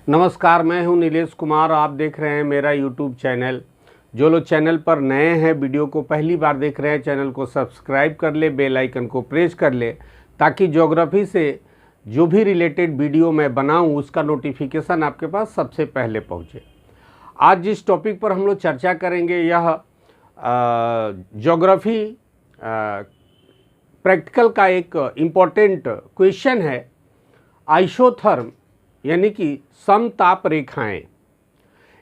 नमस्कार, मैं हूं नीलेश कुमार। आप देख रहे हैं मेरा यूट्यूब चैनल। जो लोग चैनल पर नए हैं, वीडियो को पहली बार देख रहे हैं, चैनल को सब्सक्राइब कर ले, बेल आइकन को प्रेस कर ले, ताकि ज्योग्राफी से जो भी रिलेटेड वीडियो मैं बनाऊं उसका नोटिफिकेशन आपके पास सबसे पहले पहुंचे। आज जिस टॉपिक पर हम लोग चर्चा करेंगे यह ज्योग्राफी प्रैक्टिकल का एक इम्पॉर्टेंट क्वेश्चन है। आइसोथर्म यानी कि समताप रेखाएं।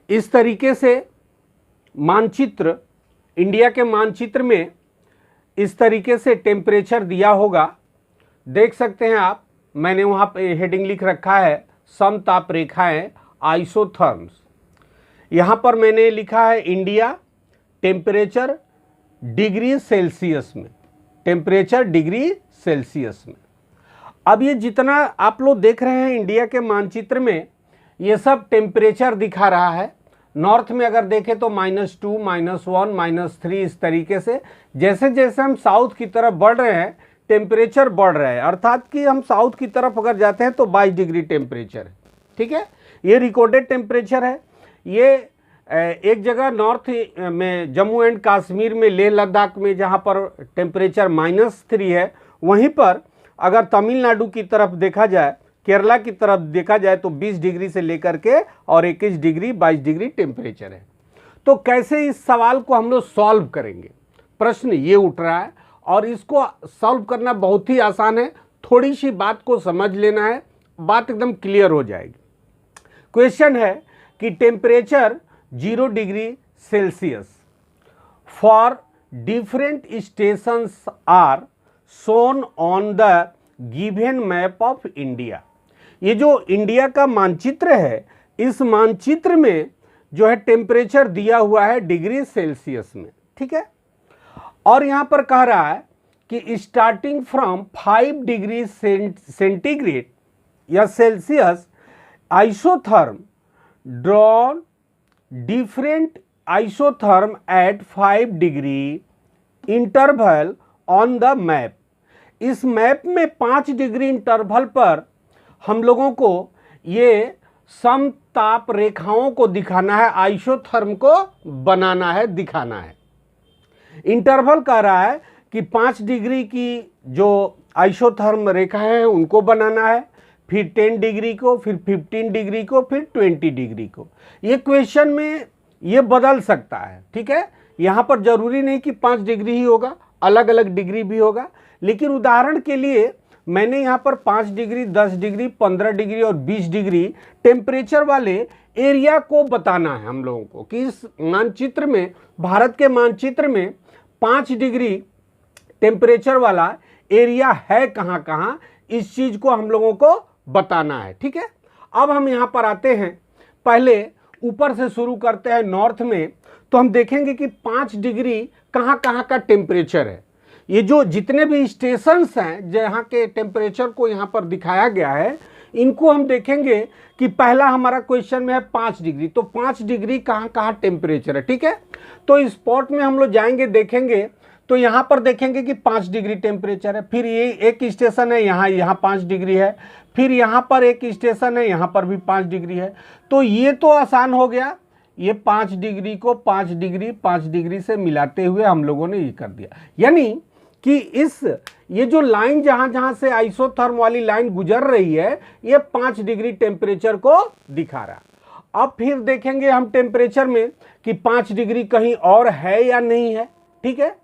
इस तरीके से मानचित्र, इंडिया के मानचित्र में इस तरीके से टेम्परेचर दिया होगा, देख सकते हैं आप। मैंने वहाँ पे हेडिंग लिख रखा है समताप रेखाएं आइसोथर्म्स। यहाँ पर मैंने लिखा है इंडिया टेम्परेचर डिग्री सेल्सियस में, टेम्परेचर डिग्री सेल्सियस में। अब ये जितना आप लोग देख रहे हैं इंडिया के मानचित्र में, ये सब टेम्परेचर दिखा रहा है। नॉर्थ में अगर देखें तो -2, -1, -3 इस तरीके से। जैसे जैसे हम साउथ की तरफ बढ़ रहे हैं टेम्परेचर बढ़ रहा है, अर्थात कि हम साउथ की तरफ अगर जाते हैं तो 22 डिग्री टेम्परेचर है। ठीक है, ये रिकॉर्डेड टेम्परेचर है। ये एक जगह नॉर्थ में जम्मू एंड कश्मीर में, लेह लद्दाख में, जहाँ पर टेम्परेचर -3 है, वहीं पर अगर तमिलनाडु की तरफ देखा जाए, केरला की तरफ देखा जाए तो 20 डिग्री से लेकर के और 21 डिग्री 22 डिग्री टेम्परेचर है। तो कैसे इस सवाल को हम लोग सॉल्व करेंगे, प्रश्न ये उठ रहा है। और इसको सॉल्व करना बहुत ही आसान है, थोड़ी सी बात को समझ लेना है, बात एकदम क्लियर हो जाएगी। क्वेश्चन है कि temperature 0 degree Celsius for different stations are shown on the given map of India। ये जो इंडिया का मानचित्र है, इस मानचित्र में जो है टेम्परेचर दिया हुआ है डिग्री सेल्सियस में। ठीक है, और यहाँ पर कह रहा है कि स्टार्टिंग फ्रॉम 5 डिग्री सेंटीग्रेड या Celsius isotherm drawn different isotherm at 5 degree interval on the map. इस मैप में 5 डिग्री इंटरवल पर हम लोगों को ये समताप रेखाओं को दिखाना है, आइसोथर्म को बनाना है, दिखाना है। इंटरवल कह रहा है कि 5 डिग्री की जो आइसोथर्म रेखाएं हैं उनको बनाना है, फिर 10 डिग्री को, फिर 15 डिग्री को, फिर 20 डिग्री को। ये क्वेश्चन में ये बदल सकता है। ठीक है, यहाँ पर जरूरी नहीं कि 5 डिग्री ही होगा, अलग अलग डिग्री भी होगा। लेकिन उदाहरण के लिए मैंने यहाँ पर 5 डिग्री, 10 डिग्री, 15 डिग्री और 20 डिग्री टेम्परेचर वाले एरिया को बताना है हम लोगों को कि इस मानचित्र में, भारत के मानचित्र में 5 डिग्री टेम्परेचर वाला एरिया है कहाँ कहाँ, इस चीज़ को हम लोगों को बताना है। ठीक है, अब हम यहाँ पर आते हैं, पहले ऊपर से शुरू करते हैं नॉर्थ में। तो हम देखेंगे कि 5 डिग्री कहाँ कहाँ का टेम्परेचर है। ये जो जितने भी स्टेशंस हैं जहाँ के टेम्परेचर को यहाँ पर दिखाया गया है, इनको हम देखेंगे कि पहला हमारा क्वेश्चन में है 5 डिग्री, तो 5 डिग्री कहाँ कहाँ टेम्परेचर है। ठीक है, तो इस स्पॉट में हम लोग जाएंगे, देखेंगे तो यहाँ पर देखेंगे कि 5 डिग्री टेम्परेचर है। फिर ये एक स्टेशन है यहाँ 5 डिग्री है, फिर यहाँ पर एक स्टेशन है, यहाँ पर भी 5 डिग्री है। तो ये तो आसान हो गया, ये 5 डिग्री को 5 डिग्री से मिलाते हुए हम लोगों ने ये कर दिया। यानी कि ये जो लाइन जहाँ जहाँ से आइसोथर्म वाली लाइन गुजर रही है, ये 5 डिग्री टेम्परेचर को दिखा रहा। अब फिर देखेंगे हम टेम्परेचर में कि 5 डिग्री कहीं और है या नहीं है। ठीक है,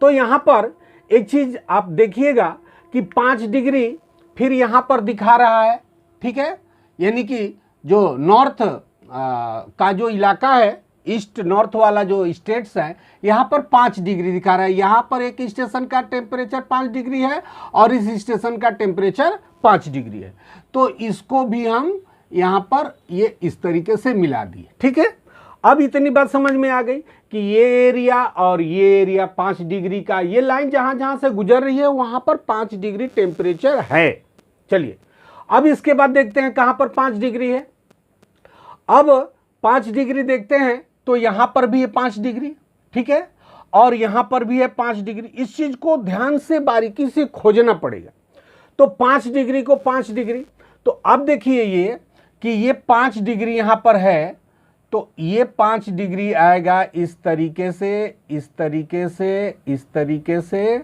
तो यहाँ पर एक चीज़ आप देखिएगा कि 5 डिग्री फिर यहाँ पर दिखा रहा है। ठीक है, यानी कि जो नॉर्थ का जो इलाका है, ईस्ट नॉर्थ वाला जो स्टेट्स है, यहाँ पर 5 डिग्री दिखा रहा है। यहाँ पर एक स्टेशन का टेम्परेचर 5 डिग्री है और इस स्टेशन का टेम्परेचर 5 डिग्री है। तो इसको भी हम यहाँ पर ये इस तरीके से मिला दिए। ठीक है, अब इतनी बात समझ में आ गई कि ये एरिया और ये एरिया 5 डिग्री का, ये लाइन जहाँ जहाँ से गुजर रही है वहाँ पर 5 डिग्री टेम्परेचर है। चलिए, अब इसके बाद देखते हैं कहाँ पर 5 डिग्री है। अब 5 डिग्री देखते हैं तो यहाँ पर भी है 5 डिग्री। ठीक है, और यहाँ पर भी है 5 डिग्री। इस चीज़ को ध्यान से बारीकी से खोजना पड़ेगा। तो 5 डिग्री को 5 डिग्री, तो अब देखिए ये कि ये 5 डिग्री यहाँ पर है, तो ये 5 डिग्री आएगा इस तरीके से, इस तरीके से, इस तरीके से,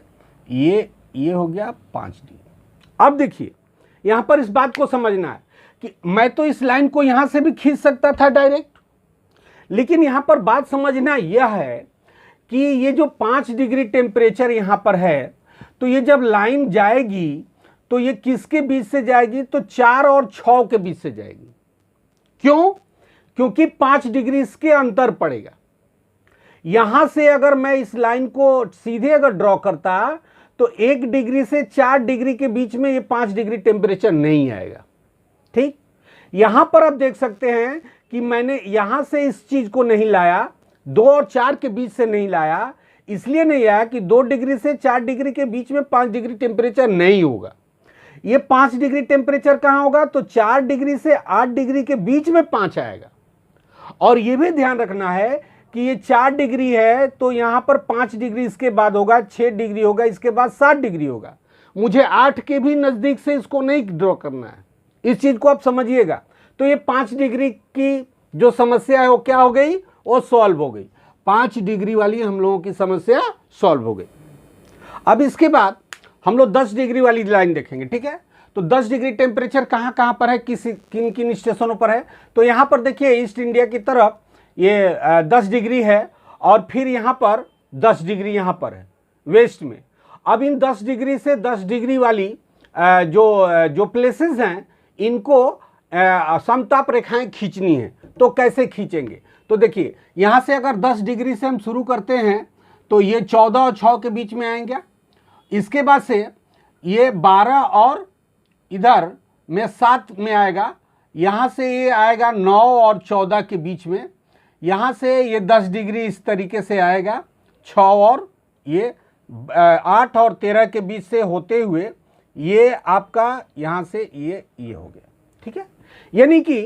ये हो गया 5 डिग्री। अब देखिए यहाँ पर इस बात को समझना है कि मैं तो इस लाइन को यहाँ से भी खींच सकता था डायरेक्ट, लेकिन यहाँ पर बात समझना यह है कि ये जो 5 डिग्री टेम्परेचर यहाँ पर है, तो ये जब लाइन जाएगी तो ये किसके बीच से जाएगी, तो 4 और 6 के बीच से जाएगी। क्यों? क्योंकि 5 डिग्री इसके अंतर पड़ेगा। यहां से अगर मैं इस लाइन को सीधे अगर ड्रॉ करता तो 1 डिग्री से 4 डिग्री के बीच में ये 5 डिग्री टेम्परेचर नहीं आएगा। ठीक, यहां पर आप देख सकते हैं कि मैंने यहां से इस चीज को नहीं लाया, 2 और 4 के बीच से नहीं लाया, इसलिए नहीं आया कि 2 डिग्री से 4 डिग्री के बीच में 5 डिग्री टेम्परेचर नहीं होगा। ये 5 डिग्री टेम्परेचर कहां होगा, तो 4 डिग्री से 8 डिग्री के बीच में 5 आएगा। और यह भी ध्यान रखना है कि ये 4 डिग्री है, तो यहां पर 5 डिग्री इसके बाद होगा, 6 डिग्री होगा, इसके बाद 7 डिग्री होगा। मुझे 8 के भी नजदीक से इसको नहीं ड्रॉ करना है, इस चीज को आप समझिएगा। तो ये 5 डिग्री की जो समस्या है वो क्या हो गई, वो सॉल्व हो गई। 5 डिग्री वाली हम लोगों की समस्या सॉल्व हो गई। अब इसके बाद हम लोग 10 डिग्री वाली लाइन देखेंगे। ठीक है, तो 10 डिग्री टेम्परेचर कहाँ कहाँ पर है, किन किन स्टेशनों पर है। तो यहाँ पर देखिए ईस्ट इंडिया की तरफ ये 10 डिग्री है, और फिर यहाँ पर 10 डिग्री यहाँ पर है वेस्ट में। अब इन 10 डिग्री से 10 डिग्री वाली जो प्लेसेस हैं, इनको समताप रेखाएं खींचनी है। तो कैसे खींचेंगे, तो देखिए यहाँ से अगर 10 डिग्री से हम शुरू करते हैं तो ये 14 और 6 के बीच में आएंगे। इसके बाद से ये 12 और इधर में 7 में आएगा। यहाँ से ये आएगा 9 और 14 के बीच में। यहाँ से ये 10 डिग्री इस तरीके से आएगा, 6 और ये 8 और 13 के बीच से होते हुए ये आपका यहाँ से ये हो गया। ठीक है, यानी कि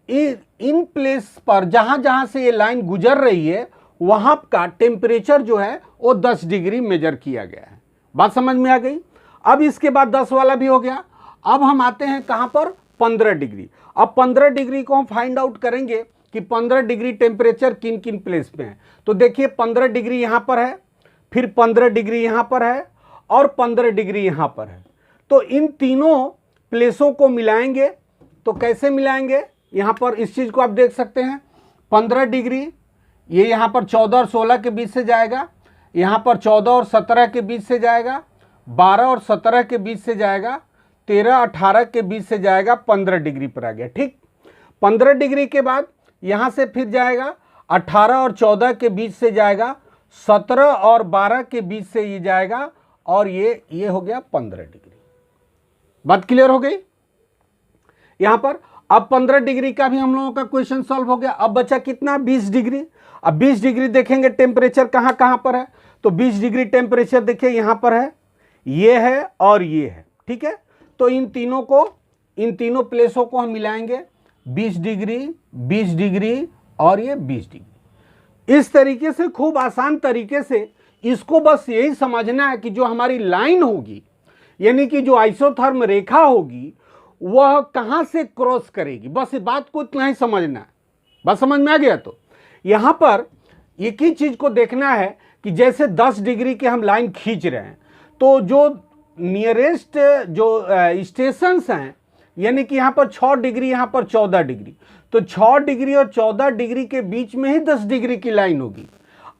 इन प्लेस पर जहाँ जहाँ से ये लाइन गुजर रही है वहाँ का टेम्परेचर जो है वो 10 डिग्री मेजर किया गया है। बात समझ में आ गई। अब इसके बाद 10 वाला भी हो गया। अब हम आते हैं कहाँ पर, 15 डिग्री। अब 15 डिग्री को हम फाइंड आउट करेंगे कि 15 डिग्री टेम्परेचर किन किन प्लेस पे है। तो देखिए 15 डिग्री यहाँ पर है, फिर 15 डिग्री यहाँ पर है, और 15 डिग्री यहाँ पर है। तो इन तीनों प्लेसों को मिलाएंगे। तो कैसे मिलाएंगे, यहाँ पर इस चीज़ को आप देख सकते हैं। 15 डिग्री ये यहाँ पर 14 और 16 के बीच से जाएगा, यहाँ पर 14 और 17 के बीच से जाएगा, 12 और 17 के बीच से जाएगा, 13 18 के बीच से जाएगा, 15 डिग्री पर आ गया। ठीक, 15 डिग्री के बाद यहाँ से फिर जाएगा 18 और 14 के बीच से जाएगा, 17 और 12 के बीच से ये जाएगा, और ये हो गया 15 डिग्री। बात क्लियर हो गई यहाँ पर। अब 15 डिग्री का भी हम लोगों का क्वेश्चन सॉल्व हो गया। अब बचा कितना, 20 डिग्री। अब 20 डिग्री देखेंगे टेम्परेचर कहाँ कहाँ पर है। तो 20 डिग्री टेम्परेचर देखिए यहाँ पर है, ये है और ये है। ठीक है, तो इन तीनों प्लेसों को हम मिलाएंगे, 20 डिग्री 20 डिग्री और ये 20 डिग्री। इस तरीके से खूब आसान तरीके से इसको बस यही समझना है कि जो हमारी लाइन होगी, यानी कि जो आइसोथर्म रेखा होगी, वह कहाँ से क्रॉस करेगी। बस इस बात को इतना ही समझना है। बस समझ में आ गया। तो यहाँ पर एक ही चीज़ को देखना है कि जैसे 10 डिग्री के हम लाइन खींच रहे हैं, तो जो नियरेस्ट जो स्टेशंस हैं, यानी कि यहाँ पर 6 डिग्री, यहाँ पर 14 डिग्री, तो 6 डिग्री और 14 डिग्री के बीच में ही 10 डिग्री की लाइन होगी।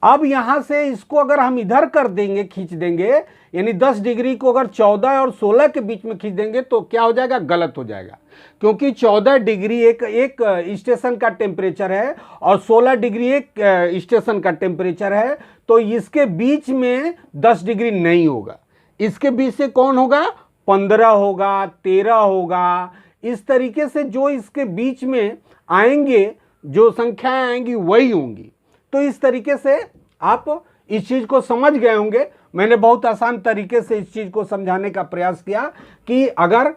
अब यहाँ से इसको अगर हम इधर कर देंगे, खींच देंगे, यानी 10 डिग्री को अगर 14 और 16 के बीच में खींच देंगे, तो क्या हो जाएगा, गलत हो जाएगा। क्योंकि 14 डिग्री एक स्टेशन का टेम्परेचर है और 16 डिग्री एक स्टेशन का टेम्परेचर है, तो इसके बीच में 10 डिग्री नहीं होगा। इसके बीच से कौन होगा, 15 होगा, 13 होगा। इस तरीके से जो इसके बीच में आएंगे, जो संख्याएं आएंगी वही होंगी। तो इस तरीके से आप इस चीज़ को समझ गए होंगे। मैंने बहुत आसान तरीके से इस चीज़ को समझाने का प्रयास किया कि अगर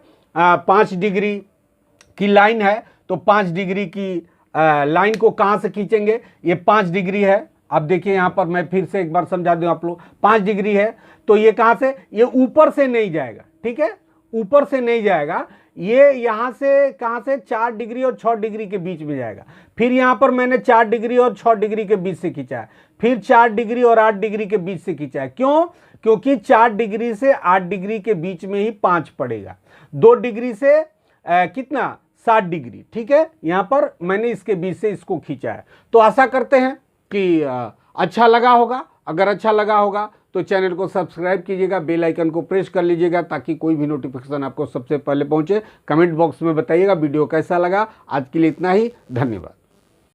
5 डिग्री की लाइन है तो 5 डिग्री की लाइन को कहाँ से खींचेंगे। ये 5 डिग्री है। अब देखिए यहाँ पर मैं फिर से एक बार समझा दूँ आप लोग, 5 डिग्री है तो ये कहाँ से, ये ऊपर से नहीं जाएगा। ठीक है, ऊपर से नहीं जाएगा, ये यहाँ से कहाँ से 4 डिग्री और 6 डिग्री के बीच में जाएगा। फिर यहाँ पर मैंने 4 डिग्री और 6 डिग्री के बीच से खींचा है, फिर 4 डिग्री और 8 डिग्री के बीच से खींचा है। क्यों? क्योंकि 4 डिग्री से 8 डिग्री के बीच में ही 5 पड़ेगा, 2 डिग्री से कितना 7 डिग्री, ठीक है। यहाँ पर मैंने इसके बीच से इसको खींचा है। तो आशा करते हैं कि अच्छा लगा होगा। अगर अच्छा लगा होगा तो चैनल को सब्सक्राइब कीजिएगा, बेल आइकन को प्रेस कर लीजिएगा ताकि कोई भी नोटिफिकेशन आपको सबसे पहले पहुंचे। कमेंट बॉक्स में बताइएगा वीडियो कैसा लगा। आज के लिए इतना ही, धन्यवाद।